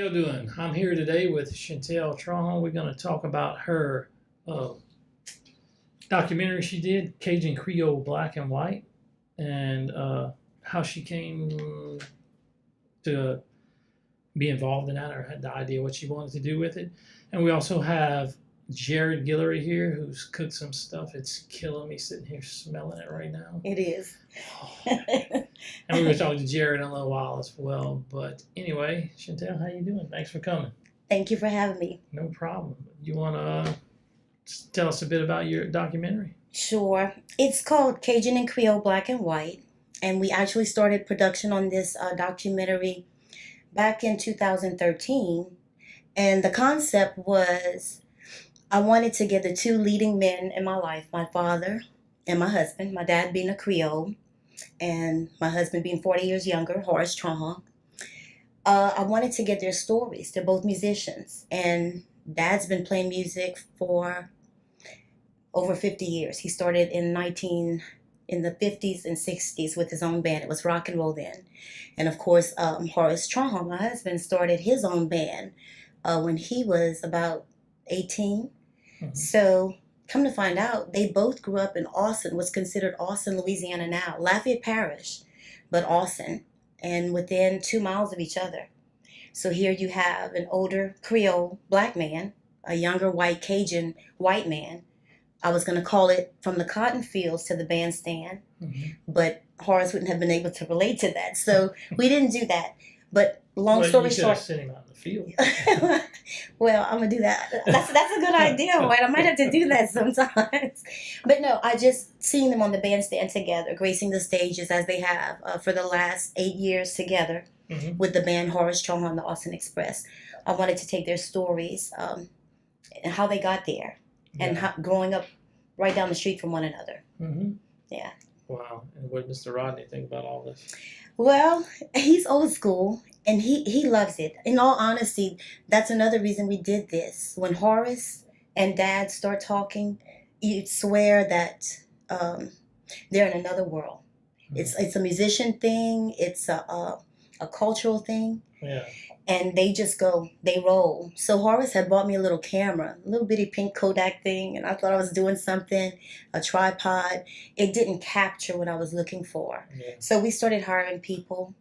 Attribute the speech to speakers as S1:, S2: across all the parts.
S1: y'all doing? I'm here today with Chantelle Trahan. We're going to talk about her uh, documentary she did, Cajun Creole Black and White, and how she came to be involved in that or had the idea what she wanted to do with it. And we also have Jerrod Guillory here who's cooked some stuff. It's killing me sitting here smelling it right now.
S2: It is.
S1: And we're going to talk to Jerrod in a little while as well. But anyway, Chantelle, how you doing? Thanks for coming.
S2: Thank you for having me.
S1: No problem. You want to tell us a bit about your documentary?
S2: Sure. It's called Cajun and Creole Black and White. And we actually started production on this documentary back in 2013. And the concept was I wanted to get the two leading men in my life, my father and my husband, my dad being a Creole, and my husband being 40 years younger, Horace Trahan. I wanted to get their stories. They're both musicians. And Dad's been playing music for over 50 years. He started in the 50s and 60s with his own band. It was rock and roll then. And of course, Horace Trahan, my husband, started his own band when he was about 18. Mm-hmm. So come to find out, they both grew up in Austin, what's considered Austin, Louisiana now, Lafayette Parish, but Austin, and within 2 miles of each other. So here you have an older Creole black man, a younger white Cajun white man. I was going to call it from the cotton fields to the bandstand, but Horace wouldn't have been able to relate to that. So we didn't do that. But long story short,
S1: send him out in the field.
S2: Well, I'm gonna do that. That's a good idea, right? I might have to do that sometimes. But no, I just seen them on the bandstand together, gracing the stages as they have for the last 8 years together with the band Horace Trahan, the Austin Express. I wanted to take their stories and how they got there, and how, growing up right down the street from one another. Yeah.
S1: Wow. And what does Mr. Rodney think about all this?
S2: Well, he's old school, and he loves it. In all honesty, that's another reason we did this. When Horace and Dad start talking, you'd swear that they're in another world. It's a musician thing. It's a cultural thing.
S1: Yeah.
S2: And they just go, they roll. So Horace had bought me a little camera, a little bitty pink Kodak thing, and I thought I was doing something, a tripod. It didn't capture what I was looking for. Yeah. So we started hiring people,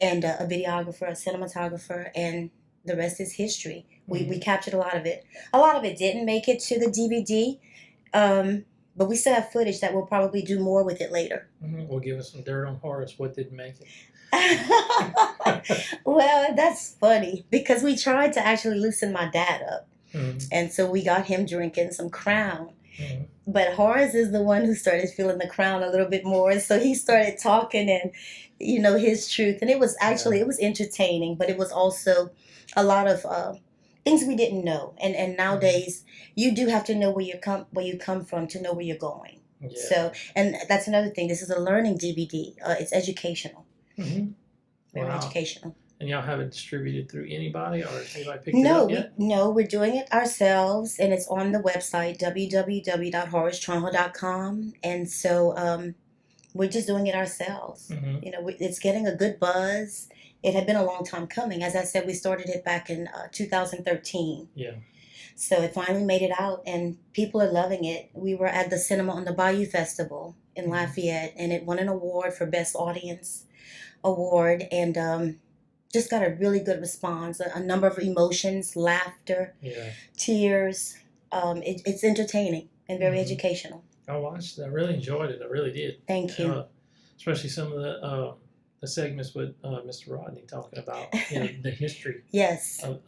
S2: and a videographer, a cinematographer, and the rest is history. We captured a lot of it. A lot of it didn't make it to the DVD, but we still have footage that we'll probably do more with it later.
S1: We'll give us some dirt on Horace. What didn't make it?
S2: Well, that's funny because we tried to actually loosen my dad up. And so we got him drinking some Crown. But Horace is the one who started feeling the Crown a little bit more. And so he started talking and, his truth. And it was actually, it was entertaining, but it was also a lot of things we didn't know. And nowadays, you do have to know where you come from to know where you're going. Yeah. So, and that's another thing. This is a learning DVD. It's educational. Very educational.
S1: And y'all have it distributed through anybody, or has anybody picked it up yet?
S2: No, we're doing it ourselves, and it's on the website, www.horacetrahan.com. And so we're just doing it ourselves. It's getting a good buzz. It had been a long time coming. As I said, we started it back in 2013.
S1: Yeah.
S2: So it finally made it out, and people are loving it. We were at the Cinema on the Bayou Festival in Lafayette, and it won an award for Best Audience Award, and just got a really good response. A number of emotions, laughter, tears. It's entertaining and very educational.
S1: I watched it. I really enjoyed it. I really did.
S2: Thank you.
S1: Especially some of the segments with Mr. Rodney talking about the history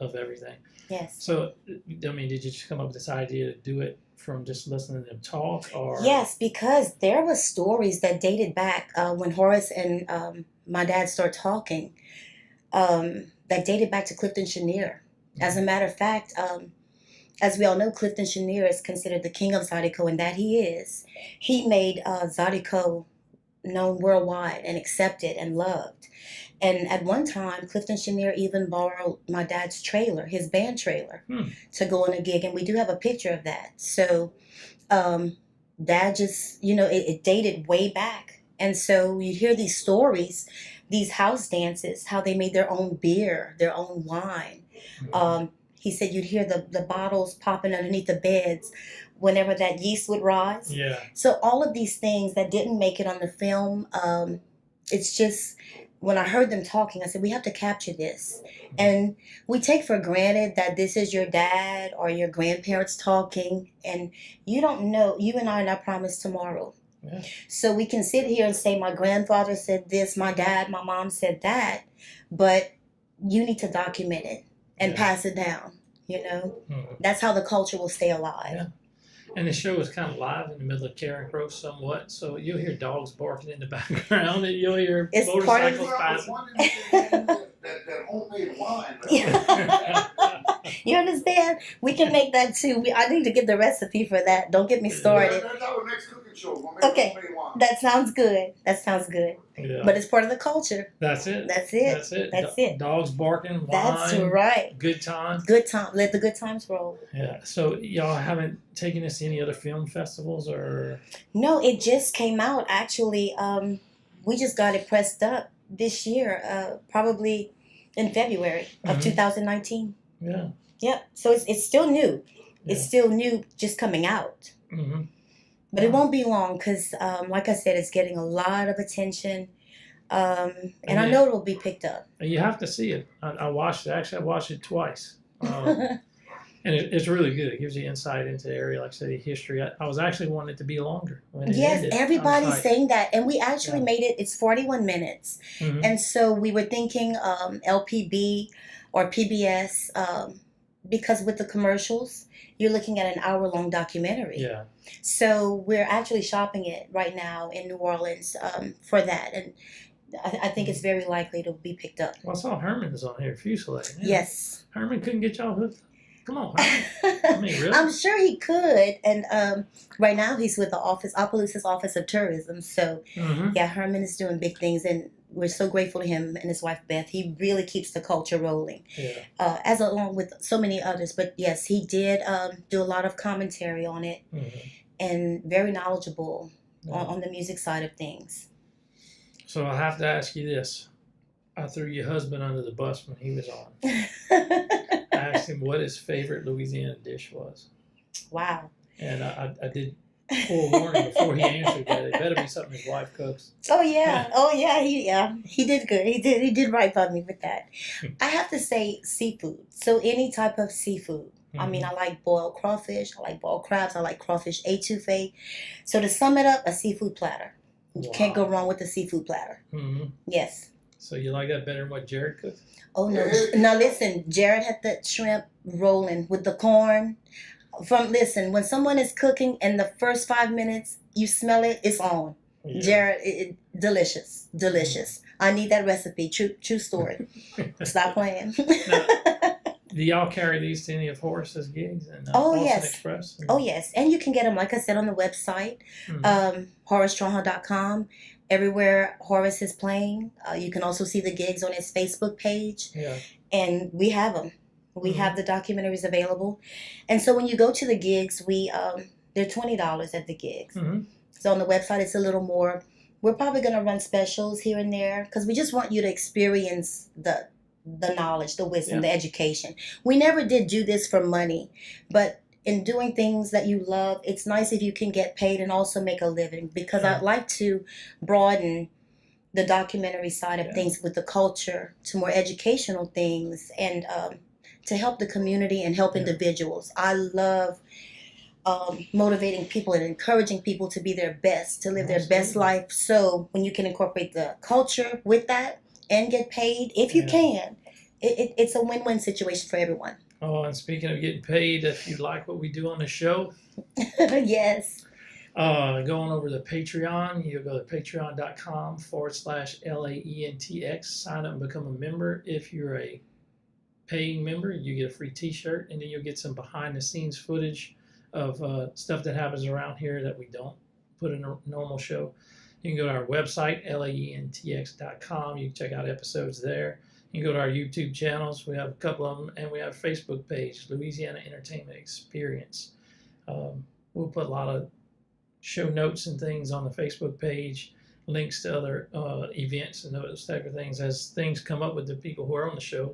S1: of everything.
S2: Yes.
S1: So, I mean, did you just come up with this idea to do it from just listening to them talk? Or
S2: yes, because there were stories that dated back when Horace and my dad started talking, that dated back to Clifton Chenier. As a matter of fact, as we all know, Clifton Chenier is considered the king of Zydeco, and that he is. He made Zydeco known worldwide and accepted and loved. And at one time, Clifton Chenier even borrowed my dad's trailer, his band trailer, to go on a gig. And we do have a picture of that. So Dad just, it dated way back. And so you hear these stories, these house dances, how they made their own beer, their own wine. He said you'd hear the bottles popping underneath the beds whenever that yeast would rise.
S1: Yeah.
S2: So all of these things that didn't make it on the film, it's just when I heard them talking, I said, we have to capture this. And we take for granted that this is your dad or your grandparents talking, and you don't know, you and I are not promised tomorrow.
S1: Yeah.
S2: So we can sit here and say, my grandfather said this, my dad, my mom said that, but you need to document it and pass it down, you know? That's how the culture will stay alive.
S1: Yeah. And the show is kind of live in the middle of Karen Crow somewhat, so you'll hear dogs barking in the background, and you'll hear
S2: It's
S1: motorcycles
S3: I was
S1: passing.
S3: wondering that homemade wine.
S2: You understand? We can make that too. I need to get the recipe for that. Don't get me started.
S3: That's our next cooking show. We'll make
S2: Okay.
S3: homemade wine.
S2: That sounds good. That sounds good.
S1: Yeah.
S2: But it's part of the culture.
S1: That's it.
S2: That's it.
S1: That's it.
S2: That's it.
S1: Dogs barking, wine,
S2: That's right.
S1: good time.
S2: Good time. Let the good times roll.
S1: Yeah. So y'all haven't taken this to any other film festivals or?
S2: No, it just came out actually. We just got it pressed up this year, probably in February of 2019.
S1: Yeah.
S2: Yep. So it's still new.
S1: Yeah.
S2: It's still new, just coming out.
S1: Mm-hmm.
S2: But it won't be long because, like I said, it's getting a lot of attention. And I know it'll be picked up.
S1: You have to see it. I watched it. Actually, I watched it twice. And it's really good. It gives you insight into the area, like I said, the history. I was actually wanting it to be longer. When it
S2: Yes,
S1: ended.
S2: everybody's
S1: like,
S2: saying that. And we actually made it, it's 41 minutes.
S1: Mhm.
S2: And so we were thinking LPB or PBS because with the commercials, you're looking at an hour-long documentary.
S1: Yeah.
S2: So we're actually shopping it right now in New Orleans for that. And I think it's very likely to be picked up.
S1: Well, I saw Herman is on here, Fusillade. Yeah.
S2: Yes.
S1: Herman couldn't get y'all hooked up. Come on, Herman. I mean, really?
S2: I'm sure he could. And right now he's with the Opelousas Office of Tourism. So,
S1: Mhm.
S2: yeah, Herman is doing big things. And we're so grateful to him and his wife, Beth. He really keeps the culture rolling,
S1: Yeah.
S2: as along with so many others. But, yes, he did do a lot of commentary on it
S1: Mhm.
S2: and very knowledgeable
S1: Yeah.
S2: on the music side of things.
S1: So I have to ask you this. I threw your husband under the bus when he was on. I asked him what his favorite Louisiana dish was.
S2: Wow.
S1: And I did forewarn him before he answered that. It better be something his wife cooks.
S2: Oh yeah, he did good. He did right by me with that. I have to say seafood. So any type of seafood. I mean, I like boiled crawfish. I like boiled crabs. I like crawfish étouffée. So to sum it up, a seafood platter. You can't go wrong with a seafood platter.
S1: Mm-hmm.
S2: Yes.
S1: So you like that better than what Jerrod cooks?
S2: Oh no! Now listen, Jerrod had the shrimp rolling with the corn. Listen, when someone is cooking and the first 5 minutes you smell it, it's on.
S1: Yeah.
S2: Jerrod, delicious, delicious. I need that recipe. True story. Stop playing.
S1: Do y'all carry these to any of Horace's gigs and
S2: Oh,
S1: Austin
S2: yes.
S1: Express?
S2: Oh yes, and you can get them, like I said, on the website, HoraceTrahan.com. Everywhere Horace is playing, you can also see the gigs on his Facebook page,
S1: Yeah.
S2: and we have them. We have the documentaries available, and so when you go to the gigs, they're $20 at the gigs.
S1: Mm-hmm.
S2: So on the website, it's a little more. We're probably going to run specials here and there because we just want you to experience the knowledge, the wisdom, the education. We never did do this for money, but in doing things that you love, it's nice if you can get paid and also make a living, because I'd like to broaden the documentary side of things with the culture to more educational things and to help the community and help individuals. I love motivating people and encouraging people to be their best, to live their best life. So when you can incorporate the culture with that and get paid, if you can, it's a win-win situation for everyone.
S1: Oh, and speaking of getting paid, if you like what we do on the show,
S2: Yes.
S1: going over to Patreon, you'll go to patreon.com/LAENTX, sign up and become a member. If you're a paying member, you get a free t-shirt, and then you'll get some behind-the-scenes footage of stuff that happens around here that we don't put in a normal show. You can go to our website, laentx.com. You can check out episodes there. You can go to our YouTube channels. We have a couple of them, and we have a Facebook page, Louisiana Entertainment Experience. We'll put a lot of show notes and things on the Facebook page, links to other events and those type of things. As things come up with the people who are on the show,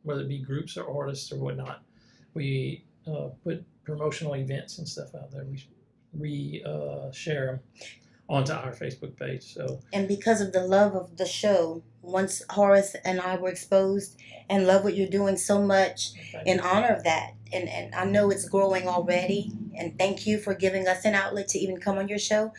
S1: whether it be groups or artists or whatnot. We put promotional events and stuff out there. We share them onto our Facebook page. So,
S2: And because of the love of the show, once Horace and I were exposed and love what you're doing so much in honor of that. And I know it's growing already. And thank you for giving us an outlet to even come on your show.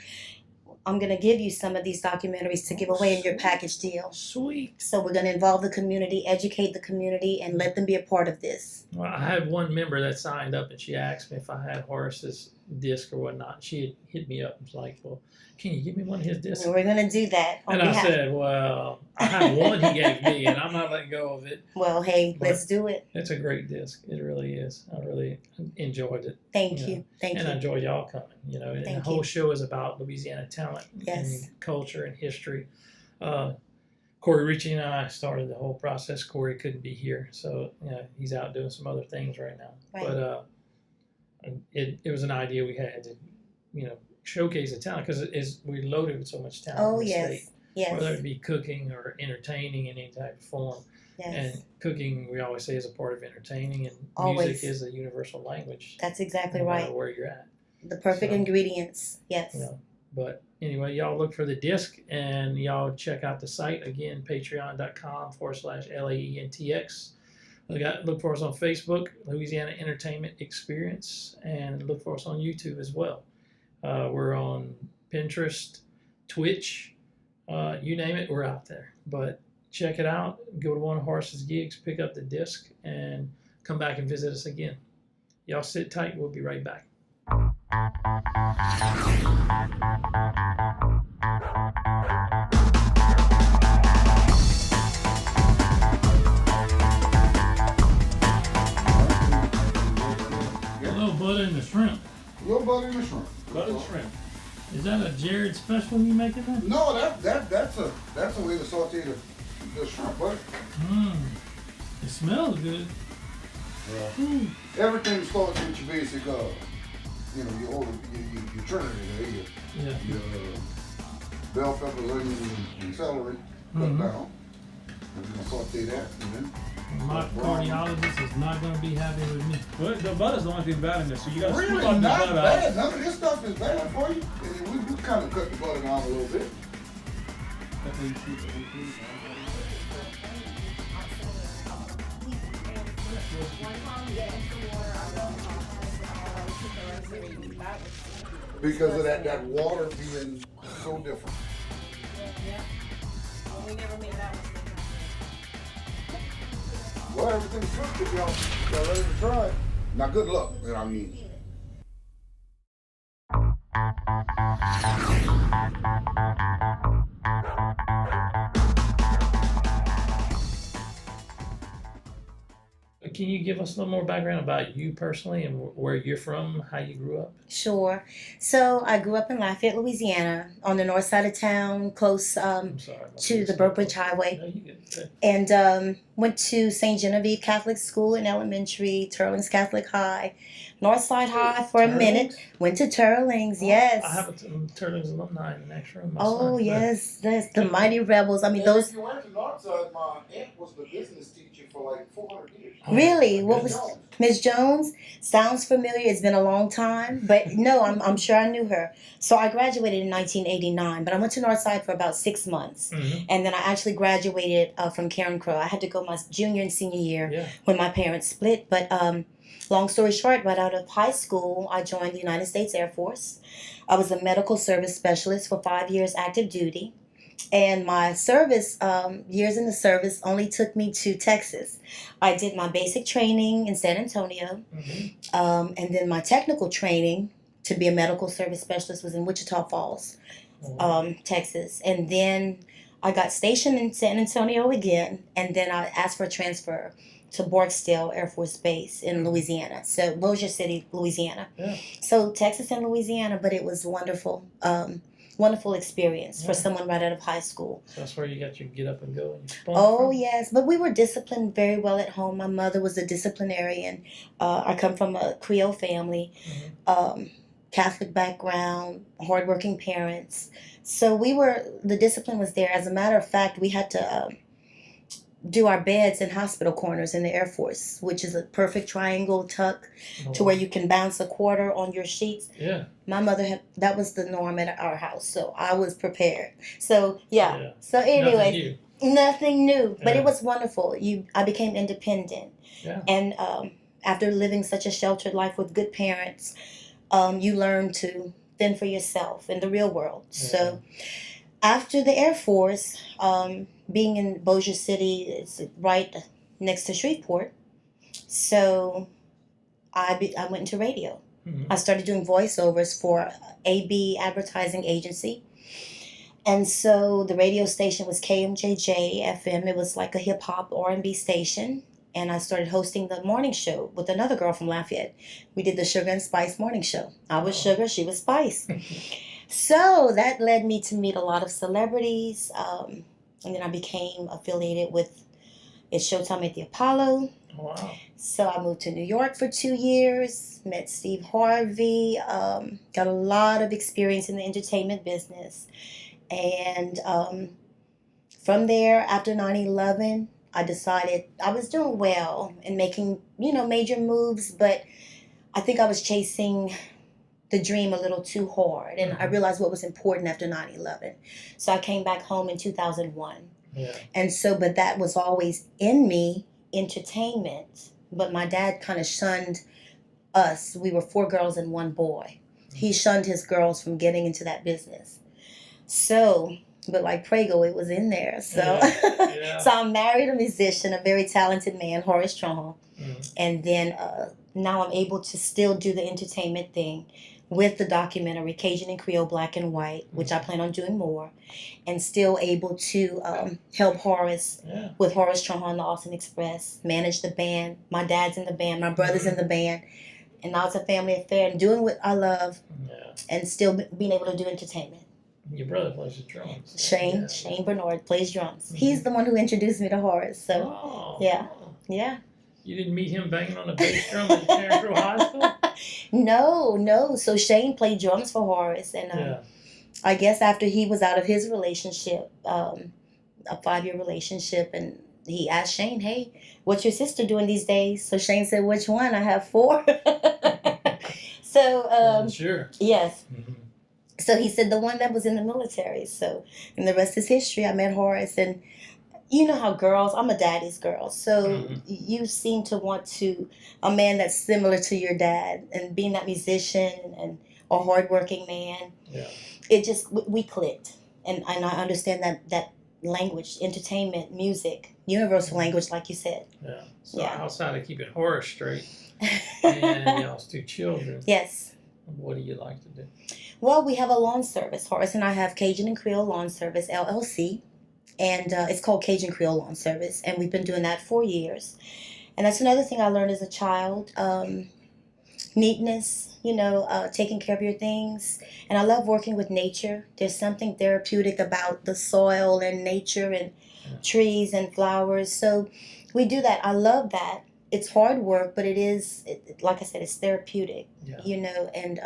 S2: I'm going to give you some of these documentaries to give away in your package deal.
S1: Sweet.
S2: So we're going to involve the community, educate the community, and let them be a part of this.
S1: Well, I had one member that signed up, and she asked me if I had Horace's disc or whatnot. She had hit me up and was like, "Well, can you give me one of his discs?"
S2: And we're going to do that.
S1: And I said, "Well, I have one he gave me, and I'm not letting go of it."
S2: Well, hey, let's do it.
S1: It's a great disc. It really is. I really enjoyed it.
S2: Thank you. Thank
S1: and
S2: you.
S1: I enjoy y'all coming. And the whole show is about Louisiana talent and culture and history. Corey Ritchie and I started the whole process. Corey couldn't be here, so he's out doing some other things right now.
S2: Right.
S1: But it was an idea we had to, showcase the talent because we're loaded with so much talent.
S2: Oh,
S1: in the
S2: yes.
S1: state.
S2: Yes.
S1: Whether it be cooking or entertaining in any type of form.
S2: Yes.
S1: And cooking, we always say, is a part of entertaining, and
S2: Always.
S1: music is a universal language.
S2: That's exactly
S1: no matter
S2: right.
S1: where you're at.
S2: The perfect ingredients. Yes.
S1: But anyway, y'all look for the disc and y'all check out the site again, patreon.com/LAENTX. Look for us on Facebook, Louisiana Entertainment Experience, and look for us on YouTube as well. We're on Pinterest, Twitch, you name it, we're out there. But check it out. Go to one of Horace's gigs, pick up the disc, and come back and visit us again. Y'all sit tight. We'll be right back. Hello, butter and the shrimp.
S3: Little butter and the shrimp.
S1: Butter and shrimp. Is that a Jerrod special you making that?
S3: No, that's a way to saute the shrimp, buddy.
S1: It smells good.
S3: Everything starts with your basic, your trinity there, your bell peppers, onions, and celery cut down. And you're gonna saute that, and then
S1: my cardiologist is not going to be happy with me.
S4: Well, the butter's the only thing bad in this, so you gotta
S3: really
S4: scoop up the
S3: not
S4: butter
S3: bad.
S4: out.
S3: None of this stuff is bad for you. And we kind of cut the butter down a little bit. Because of that water being so different.
S5: We never made that mistake.
S3: Well, everything's cooked if y'all ready to try it. Now, good luck, I mean.
S1: Can you give us a little more background about you personally and where you're from, how you grew up?
S2: Sure. So I grew up in Lafayette, Louisiana, on the north side of town, close
S1: I'm sorry.
S2: to the Burbridge Highway.
S1: No, you good. Okay.
S2: And went to St. Genevieve Catholic School in elementary, Turlings Catholic High, Northside High for a minute. Went to Turlings, yes.
S1: I have a Turtles alumni in the next room.
S2: Oh, yes, the Mighty Rebels. I mean,
S3: And
S2: those.
S3: if you went to Northside, my aunt was the business teacher for like 400 years.
S2: Really? What
S3: Miss
S2: was
S3: Jones.
S2: Miss Jones? Sounds familiar. It's been a long time, but no, I'm sure I knew her. So I graduated in 1989, but I went to Northside for about 6 months, and then I actually graduated from Cajun Creole. I had to go my junior and senior year when my parents split. But long story short, right out of high school, I joined the United States Air Force. I was a medical service specialist for 5 years active duty. And my service, years in the service, only took me to Texas. I did my basic training in San Antonio. And then my technical training to be a medical service specialist was in Wichita Falls, Texas. And then I got stationed in San Antonio again. And then I asked for a transfer to Barksdale Air Force Base in Louisiana. So Bossier City, Louisiana.
S1: Yeah.
S2: So Texas and Louisiana, but it was wonderful. Wonderful experience for someone right out of high school.
S1: So that's where you got your get up and go. And your
S2: Oh, yes. But we were disciplined very well at home. My mother was a disciplinarian. I come from a Creole family, Catholic background, hardworking parents. So the discipline was there. As a matter of fact, we had to do our beds in hospital corners in the Air Force, which is a perfect triangle tuck to where you can bounce a quarter on your sheets.
S1: Yeah.
S2: My mother had, that was the norm at our house, so I was prepared. So yeah. So anyway, nothing new, but it was wonderful. I became independent, and after living such a sheltered life with good parents, you learn to fend for yourself in the real world. So after the Air Force, being in Bossier City, it's right next to Shreveport, so I went into radio. I started doing voiceovers for AB Advertising Agency. And so the radio station was KMJJ FM. It was like a hip hop R&B station. And I started hosting the morning show with another girl from Lafayette. We did the Sugar and Spice morning show. I was Sugar, she was Spice. So that led me to meet a lot of celebrities. And then I became affiliated with It's Showtime at the Apollo.
S1: Wow.
S2: So I moved to New York for 2 years, met Steve Harvey, got a lot of experience in the entertainment business. And from there, after 9/11, I decided I was doing well and making, major moves, but I think I was chasing the dream a little too hard. And I realized what was important after 9/11. So I came back home in 2001.
S1: Yeah.
S2: And so, but that was always in me, entertainment. But my dad kind of shunned us. We were 4 girls and 1 boy. He shunned his girls from getting into that business. So, but like Prego, it was in there. So, so I married a musician, a very talented man, Horace Trahan. And then now I'm able to still do the entertainment thing with the documentary Cajun and Creole Black and White, which I plan on doing more, and still able to help Horace with Horace Trahan, the Austin Express, manage the band. My dad's in the band, my brother's in the band, and now it's a family affair and doing what I love and still being able to do entertainment.
S1: Your brother plays the drums.
S2: Shane Bernard plays drums. He's the one who introduced me to Horace. So, yeah.
S1: You didn't meet him banging on a bass drum at Chantelle Trahan High School?
S2: No. So Shane played drums for Horace, and I guess after he was out of his relationship, a 5-year relationship, and he asked Shane, "Hey, what's your sister doing these days?" So Shane said, "Which one? I have 4." So
S1: sure.
S2: Yes. So he said the one that was in the military. So, and the rest is history. I met Horace, and you know how girls, I'm a daddy's girl, so you seem to want a man that's similar to your dad, and being that musician and a hardworking man, it just, we clicked. And I understand that language, entertainment, music, universal language, like you said.
S1: So outside of keeping Horace straight, and y'all's 2 children.
S2: Yes.
S1: What do you like to do?
S2: Well, we have a lawn service. Horace and I have Cajun and Creole Lawn Service, LLC. And it's called Cajun Creole Lawn Service. And we've been doing that for years. And that's another thing I learned as a child. Neatness, taking care of your things. And I love working with nature. There's something therapeutic about the soil and nature and trees and flowers. So we do that. I love that. It's hard work, but it is, like I said, it's therapeutic, and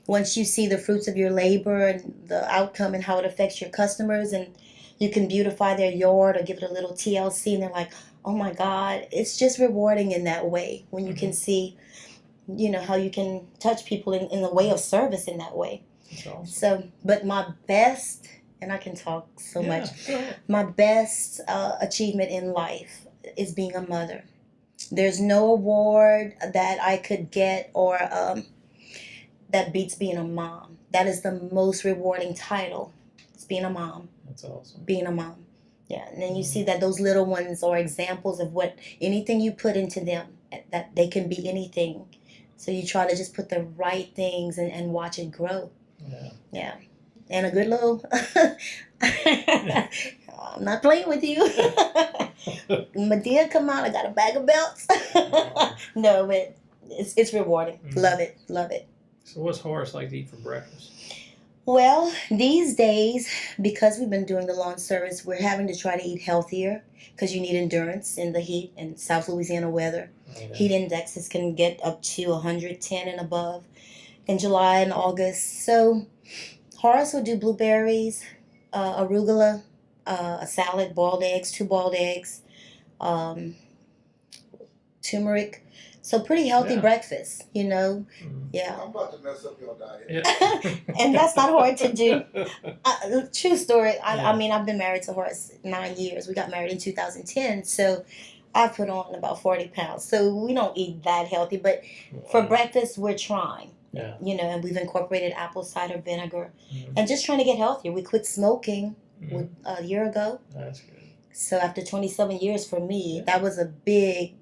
S2: once you see the fruits of your labor and the outcome and how it affects your customers, and you can beautify their yard or give it a little TLC, and they're like, oh my God, it's just rewarding in that way when you can see, how you can touch people in the way of service in that way.
S1: That's awesome.
S2: So, but my best, and I can talk so much, my best achievement in life is being a mother. There's no award that I could get or that beats being a mom. That is the most rewarding title. It's being a mom.
S1: That's awesome.
S2: Being a mom. Yeah, and then you see that those little ones are examples of what anything you put into them, that they can be anything. So you try to just put the right things and watch it grow. Yeah. And a good little... I'm not playing with you. Medea, come on, I got a bag of belts. No, but it's rewarding. Love it.
S1: So what's Horace like to eat for breakfast?
S2: Well, these days, because we've been doing the lawn service, we're having to try to eat healthier because you need endurance in the heat and South Louisiana weather. Heat indexes can get up to 110 and above in July and August. So Horace will do blueberries, arugula, a salad, boiled eggs, 2 boiled eggs, um, turmeric. So pretty healthy
S1: Yeah.
S2: breakfast, you know.
S1: Mm.
S2: Yeah.
S3: I'm about to mess up your diet.
S1: Yeah.
S2: And that's not hard to do. True story.
S1: Yeah.
S2: I mean, I've been married to Horace 9 years. We got married in 2010. So I put on about 40 pounds. So we don't eat that healthy. But for breakfast, we're trying.
S1: Yeah.
S2: You know, and we've incorporated apple cider vinegar
S1: Mm.
S2: and just trying to get healthier. We quit smoking
S1: Mm.
S2: a year ago.
S1: That's good.
S2: So after 27 years for me,
S1: Yeah.
S2: that was a big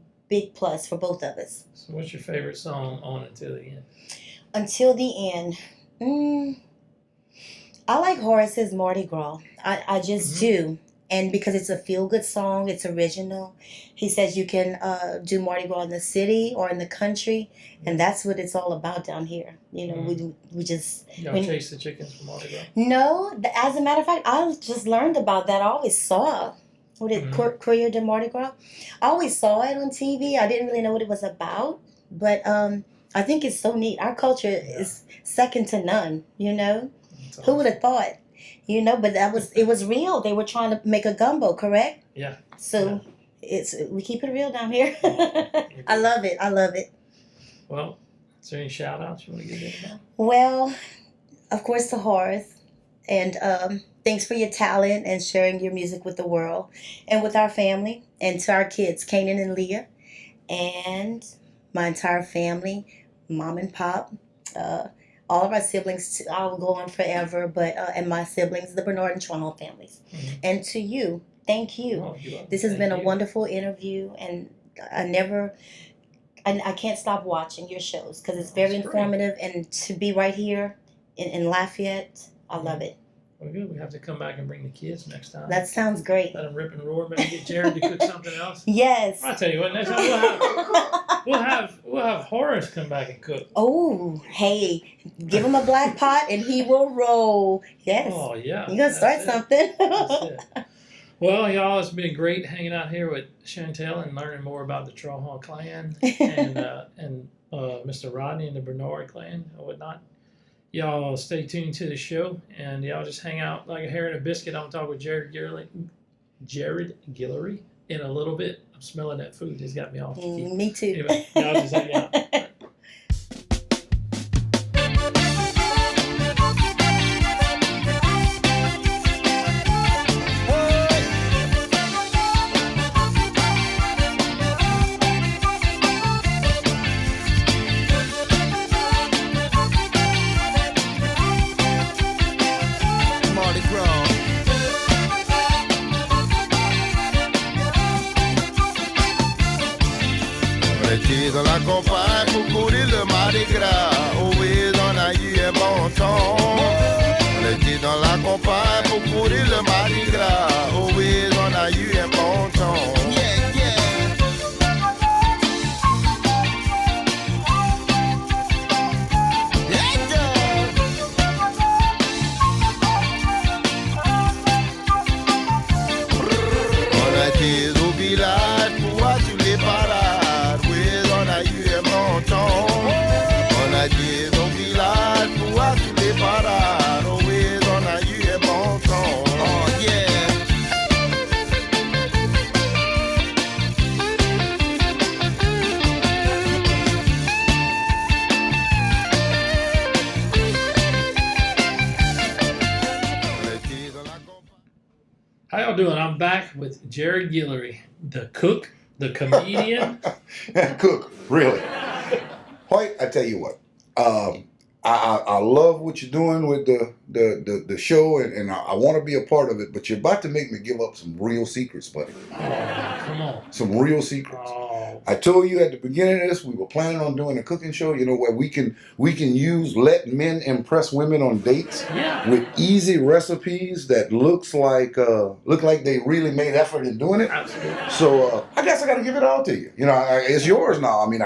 S2: plus for both of us.
S1: So what's your favorite song on Until the End?
S2: Until the end. I like Horace's Mardi Gras. I just do. And because it's a feel-good song, it's original. He says you can do Mardi Gras in the city or in the country. And that's what it's all about down here. You know, we just...
S1: Y'all chase the chickens from Mardi Gras?
S2: No. As a matter of fact, I just learned about that. I always saw Courier de Mardi Gras. I always saw it on TV. I didn't really know what it was about. But I think it's so neat. Our culture is second to none, you know?
S1: Awesome.
S2: Who would have thought? You know, but it was real. They were trying to make a gumbo, correct?
S1: Yeah.
S2: So we keep it real down here. I love it. I love it.
S1: Well, is there any shout outs you want to give anybody?
S2: Well, of course to Horace. And thanks for your talent and sharing your music with the world and with our family and to our kids, Kanan and Leah, and my entire family, mom and pop, all of our siblings. I will go on forever, but and my siblings, the Bernard and Trahan families. And to you, thank you.
S1: Oh, you're welcome.
S2: This has
S1: Thank
S2: been a
S1: you.
S2: wonderful interview, and I can't stop watching your shows because it's very
S1: That's great.
S2: informative, and to be right here in Lafayette, I love it.
S1: Well, good. We have to come back and bring the kids next time.
S2: That sounds great.
S1: Let them rip and roar. Maybe get Jerrod to cook something else.
S2: Yes.
S1: I'll tell you what. Next time we'll have Horace come back and cook.
S2: Oh, hey, give him a black pot and he will roll. Yes.
S1: Oh yeah.
S2: You're gonna start
S1: That's it.
S2: something.
S1: That's it. Well, y'all, it's been great hanging out here with Chantelle and learning more about the Trahan clan and Mr. Rodney and the Bernard clan and whatnot. Y'all stay tuned to the show, and y'all just hang out like a hair and a biscuit. I'm gonna talk with Jerrod Guillory in a little bit. I'm smelling that food. It's got me off.
S2: Me too.
S1: Anyway, y'all just hang out.
S5: Mardi Gras. On était dans la campagne pour courir le Mardi Gras. Always on a eu un bon temps. On était dans la campagne pour courir le Mardi Gras. Always on a eu un bon temps. Yeah, yeah. On a été au village pour voir toutes les parades. Oui, on a eu un bon temps. On a été au village pour voir toutes les parades. Oh oui, on a eu un bon temps. Oh yeah. On a été dans la campagne.
S1: How y'all doing? I'm back with Jerrod Guillory, the cook, the comedian.
S3: Cook, really. Hoyt, I tell you what, I love what you're doing with the show, and I want to be a part of it, but you're about to make me give up some real secrets, buddy.
S1: Oh, come on.
S3: Some real secrets.
S1: Oh,
S3: I told you at the beginning of this, we were planning on doing a cooking show, you know, where we can let men impress women on dates
S1: yeah.
S3: with easy recipes that look like they really made effort in doing it.
S1: Absolutely.
S3: So I guess I got to give it all to you. You know, it's yours now. I mean,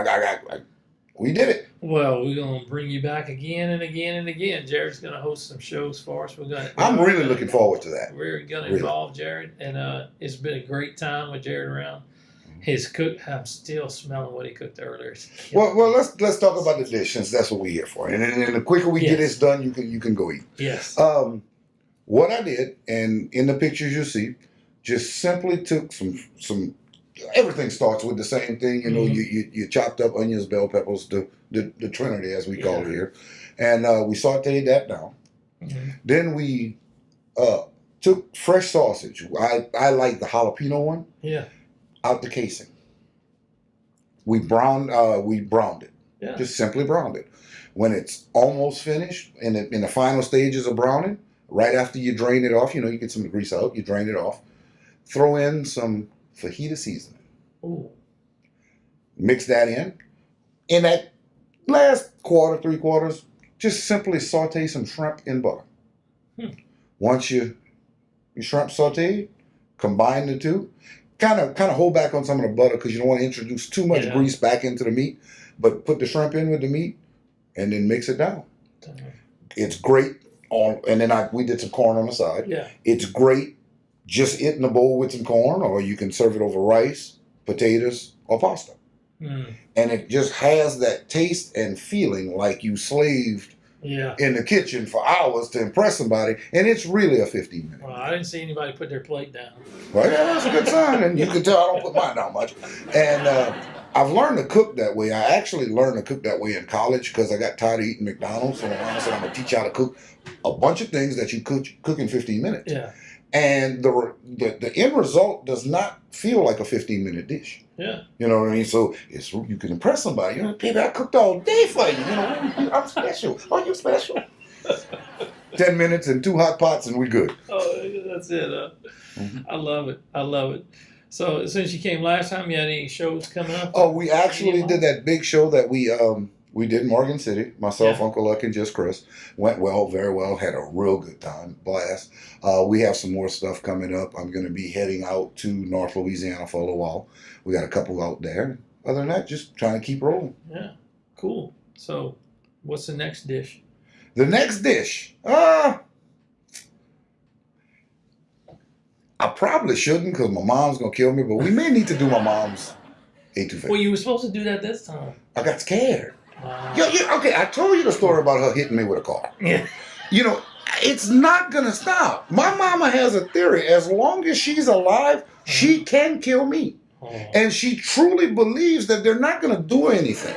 S3: we did it.
S1: Well, we're gonna bring you back again and again and again. Jerrod's gonna host some shows for us.
S3: I'm really looking forward to that.
S1: We're gonna
S3: Really.
S1: involve Jerrod, and it's been a great time with Jerrod around. His cook, I'm still smelling what he cooked earlier. It's killing
S3: Well,
S1: me.
S3: let's talk about the dish, since that's what we're here for. And the quicker we get
S1: Yes.
S3: this done, you can go eat.
S1: Yes.
S3: What I did, and in the pictures you see, just simply took some everything starts with the same thing. You know,
S1: Mhm.
S3: you chopped up onions, bell peppers, the Trinity as we call
S1: Yeah.
S3: it here, and we sauteed that down.
S1: Mhm.
S3: Then we took fresh sausage. I like the jalapeno one
S1: Yeah.
S3: out the casing. We browned it.
S1: Yeah.
S3: Just simply browned it. When it's almost finished, in the final stages of browning, right after you drain it off, you know, you get some of the grease out, you drain it off. Throw in some fajita seasoning.
S1: Ooh.
S3: Mix that in. In that last quarter, 3/4, just simply saute some shrimp in butter. Once your shrimp sauteed, combine the two. Kind of hold back on some of the butter because you don't want to introduce too much grease back into the meat. But put the shrimp in with the meat and then mix it down. It's great and then we did some corn on the side.
S1: Yeah.
S3: It's great just in the bowl with some corn, or you can serve it over rice, potatoes, or pasta.
S1: Mm.
S3: And it just has that taste and feeling like you slaved in the kitchen for hours to impress somebody, and it's really a 15-minute.
S1: Well, I didn't see anybody put their plate down.
S3: Well, yeah, that's a good sign, and you can tell I don't put mine down much. And I've learned to cook that way. I actually learned to cook that way in college because I got tired of eating McDonald's, so my mom said I'm going to teach you how to cook a bunch of things that you cook in 15 minutes.
S1: Yeah.
S3: And the end result does not feel like a 15-minute dish.
S1: Yeah.
S3: You know what I mean? So you can impress somebody. You know, baby, I cooked all day for you. You know, I'm special. Are you special? 10 minutes and 2 hot pots and we good.
S1: Oh, that's it. I love it. I love it. So since you came last time, you had any shows coming up?
S3: Oh, we actually did that big show that we did in Morgan City. Myself, Uncle Luck, and just Chris. Went well, very well. Had a real good time. Blast. We have some more stuff coming up. I'm going to be heading out to North Louisiana for a little while. We got a couple out there. Other than that, just trying to keep rolling.
S1: Yeah. Cool. So what's the next dish?
S3: The next dish. I probably shouldn't because my mom's going to kill me, but we may need to do my mom's etouffee.
S1: Well, you were supposed to do that this time.
S3: I got scared. Okay, I told you the story about her hitting me with a car.
S1: Yeah.
S3: You know, it's not going to stop. My mama has a theory. As long as she's alive, she can kill me. And she truly believes that they're not going to do anything.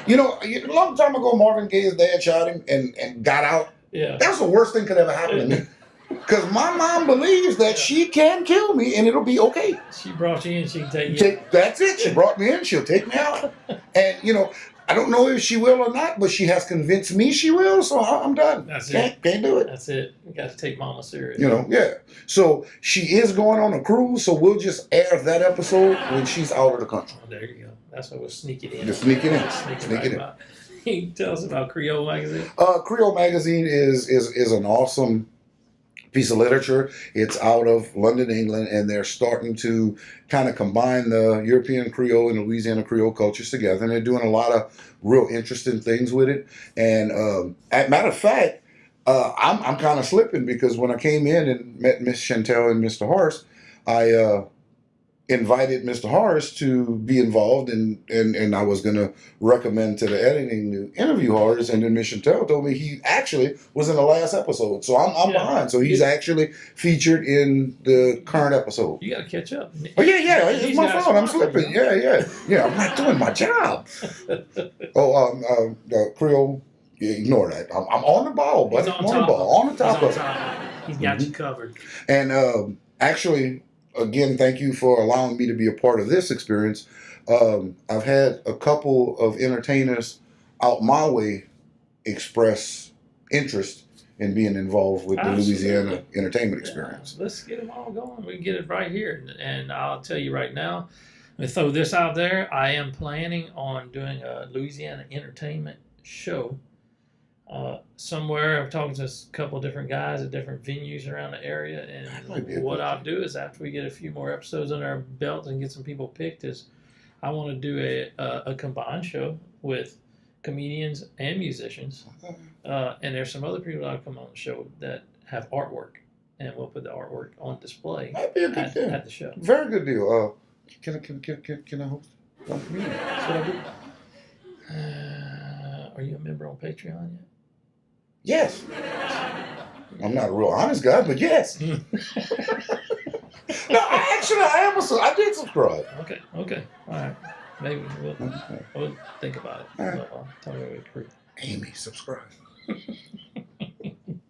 S3: You know, a long time ago, Marvin Gaye's dad shot him and got out.
S1: Yeah.
S3: That's the worst thing could ever happen to me. Because my mom believes that she can kill me and it'll be okay.
S1: She brought you in, she can take you.
S3: That's it. She brought me in. She'll take me out. And, you know, I don't know if she will or not, but she has convinced me she will, so I'm done.
S1: That's it.
S3: Can't do it.
S1: That's it. You got to take Mama serious.
S3: You know, yeah. So she is going on a cruise, so we'll just air that episode when she's out of the country.
S1: Oh, there you go. That's why we'll sneak it in.
S3: Just sneak it in.
S1: Sneak it in. Can you tell us about Creole Magazine?
S3: Creole Magazine is an awesome piece of literature. It's out of London, England, and they're starting to kind of combine the European Creole and the Louisiana Creole cultures together, and they're doing a lot of real interesting things with it. And as a matter of fact, I'm kind of slipping because when I came in and met Miss Chantelle and Mr. Horace, I invited Mr. Horace to be involved, and I was going to recommend to the editing to interview Horace, and then Miss Chantelle told me he actually was in the last episode, so I'm behind. So he's actually featured in the current episode.
S1: You got to catch up.
S3: Oh yeah, it's my fault. I'm slipping. Yeah. I'm not doing my job. Creole. Yeah, ignore that. I'm on the ball, buddy. I'm on the ball. On the top of it.
S1: He's got you covered.
S3: And actually, again, thank you for allowing me to be a part of this experience. I've had a couple of entertainers out my way express interest in being involved with the Louisiana entertainment experience.
S1: Let's get them all going. We can get it right here. And I'll tell you right now, let me throw this out there. I am planning on doing a Louisiana entertainment show somewhere. I'm talking to a couple of different guys at different venues around the area, and what I'll do is after we get a few more episodes under our belt and get some people picked, is I want to do a combined show with comedians and musicians, and there's some other people that'll come on the show that have artwork, and we'll put the artwork on display
S3: That'd be a good deal.
S1: at the show.
S3: Very good deal. Can I host one comedian? That's what I do.
S1: Are you a member on Patreon yet?
S3: Yes. I'm not a real honest guy, but yes. No, I did subscribe.
S1: Okay. All right. Maybe we'll think about it.
S3: All right.
S1: Tell me what crew.
S3: Amy, subscribe.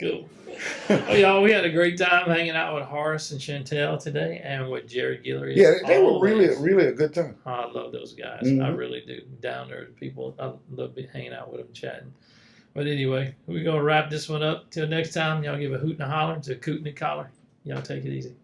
S1: Cool. Oh, y'all, we had a great time hanging out with Horace and Chantelle today, and with Jerrod Guillory.
S3: Yeah, they were
S1: Always.
S3: really a good time.
S1: I love those guys.
S3: Mhm.
S1: I really do. Down there people. I love hanging out with them, chatting. But anyway, we're gonna wrap this one up. Till next time, y'all give a hoot and a holler to Coot and a collar. Y'all take it easy.